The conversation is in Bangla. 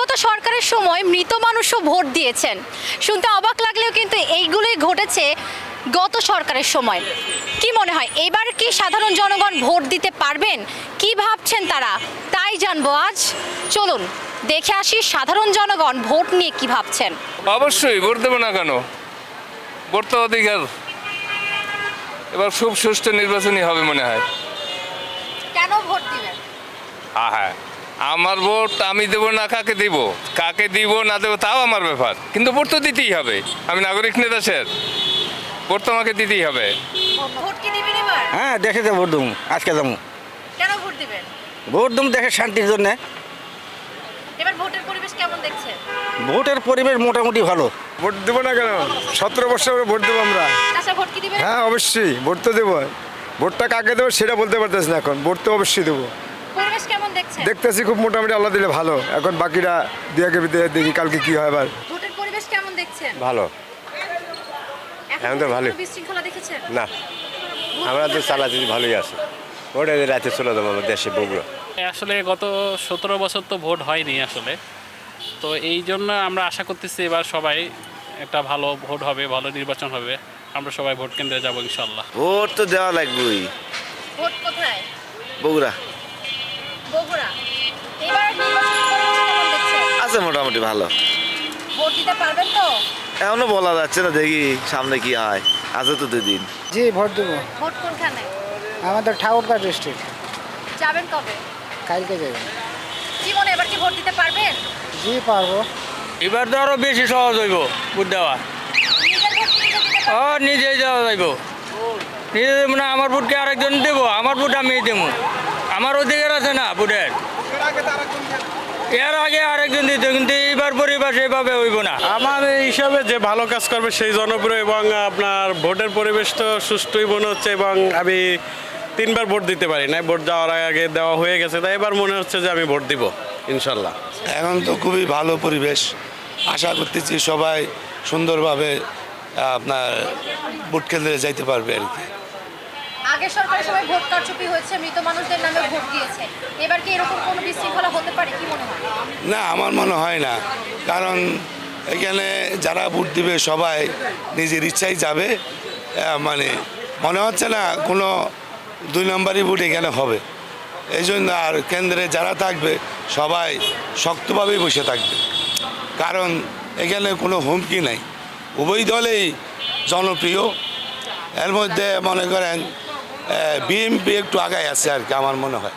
বিগত সরকারের সময় মৃত মানুষও ভোট দিয়েছেন। শুনতে অবাক লাগলেও কিন্তু এইগুলোই ঘটেছে গত সরকারের সময়। কি মনে হয় এবার কি সাধারণ জনগণ ভোট দিতে পারবেন? কি ভাবছেন তারা, তাই জানবো আজ। চলুন দেখে আসি সাধারণ জনগণ ভোট নিয়ে কি ভাবছেন। অবশ্যই ভোট দেবো না কেন, ভোট তো অধিকার। এবার খুব সুষ্ঠু নির্বাচনই হবে মনে হয়। কেন ভোট দিবেন? হ্যাঁ, আমার ভোট আমি দেবো না, কাকে দিব না দেবো তাও আমার ব্যাপার, কিন্তু ভোট তো দিতেই হবে। আমি নাগরিক নেতা স্যার, ভোট তো আমাকে দিতেই হবে। ভোট কি দিবেন এবার? হ্যাঁ, দেখে তো ভোট দেবো, আজকে দেবো। কেন ভোট দিবেন? ভোট দেবো দেখে শান্তির জন্যে। এবার ভোটের পরিবেশ কেমন দেখছেন? ভোটের পরিবেশ মোটামুটি ভালো। ভোট দেবো না কেন, 17 বছর পরে ভোট দেবো আমরা। আচ্ছা, ভোট কি দিবেন? হ্যাঁ অবশ্যই ভোট তো দেবো। ভোটটা কাকে দেবো সেটা বলতে পারতেছি না, এখন ভোট তো অবশ্যই দেবো। পরিবেশ কেমন দেখছেন? দেখতেছি খুব মোটামুটি, আল্লাহ দিলে ভালো। এখন বাকিরা দেখি কালকে কি হয়। আবার ভোটের পরিবেশ কেমন দেখছেন? ভালো। এখন তো ভালোই। বিশৃঙ্খলা দেখেছেন? না, আমরা তো চালাচ্ছি ভালোই আছে। ওটা রাতে চলে যাবো আমার দেশে বগুড়া। আসলে গত 17 বছর তো ভোট হয়নি আসলে, তো এই জন্য আমরা আশা করতেছি এবার সবাই একটা ভালো ভোট হবে, ভালো নির্বাচন হবে। আমরা সবাই ভোট কেন্দ্রে যাবো ইনশাল্লাহ। ভোট তো দেওয়া লাগবেই। ভোট কোথায়? বগুড়া বগুড়া। এবার নির্বাচনের পরিবেশ কেমন দেখছেন? আছে মোটামুটি ভালো। ভোট দিতে পারবেন তো? এখনো বলা যাচ্ছে না, দেখি সামনে কি হয়। আছে তো 2 দিন। জি, ভোট দেবো। ভোট কোনখানে? আমাদের ঠাকুরগাঁও ডিস্ট্রিক্ট। যাবেন কবে? কালকে যাবেন। কি মনে এবার কি ভোট দিতে পারবেন? জি, পারবো। এবার তো আরো বেশি সহজ হইব ভোট দেওয়া। নিজের ভোট নিজে দিতে ও পারবেন? নিজেই দেওয়া যাইব। নিজে দেবো না, আমার ভোটকে আরেকজন দেবো, আমার ভোট আমি দেবো। আমার অধিকার আছে না ভোটের। এর আগে আরেকজন দিত, কিন্তু এইবার পরিবেশ এভাবে হইব না। আমার এই হিসাবে যে ভালো কাজ করবে সেই জনপ্রিয়, এবং আপনার ভোটের পরিবেশ তো সুষ্ঠুই মনে হচ্ছে। এবং আমি 3বার ভোট দিতে পারি না, ভোট যাওয়ার আগে দেওয়া হয়ে গেছে, তাই এবার মনে হচ্ছে যে আমি ভোট দিব ইনশাল্লাহ। এখন তো খুবই ভালো পরিবেশ। আশা করতেছি সবাই সুন্দরভাবে আপনার ভোট কেন্দ্রে যাইতে পারবে আর কি। আগে সরকারের সময় ভোট কারচুপি হয়েছে, মৃত মানুষদের নামে ভোট দিয়েছে। এবার কি এরকম কোনো বিশৃঙ্খলা হতে পারে, কি মনে হয়? না, আমার মনে হয় না, কারণ এখানে যারা ভোট দিবে সবাই নিজের ইচ্ছাই যাবে। মানে মনে হচ্ছে না কোনো 2 নম্বরই ভোট এখানে হবে। এই জন্য আর কেন্দ্রে যারা থাকবে সবাই শক্তভাবেই বসে থাকবে, কারণ এখানে কোনো হুমকি নাই। উভয় দলেই জনপ্রিয়। এর মধ্যে মনে করেন বিএনপি একটু আগায় আছে আর কি, আমার মনে হয়।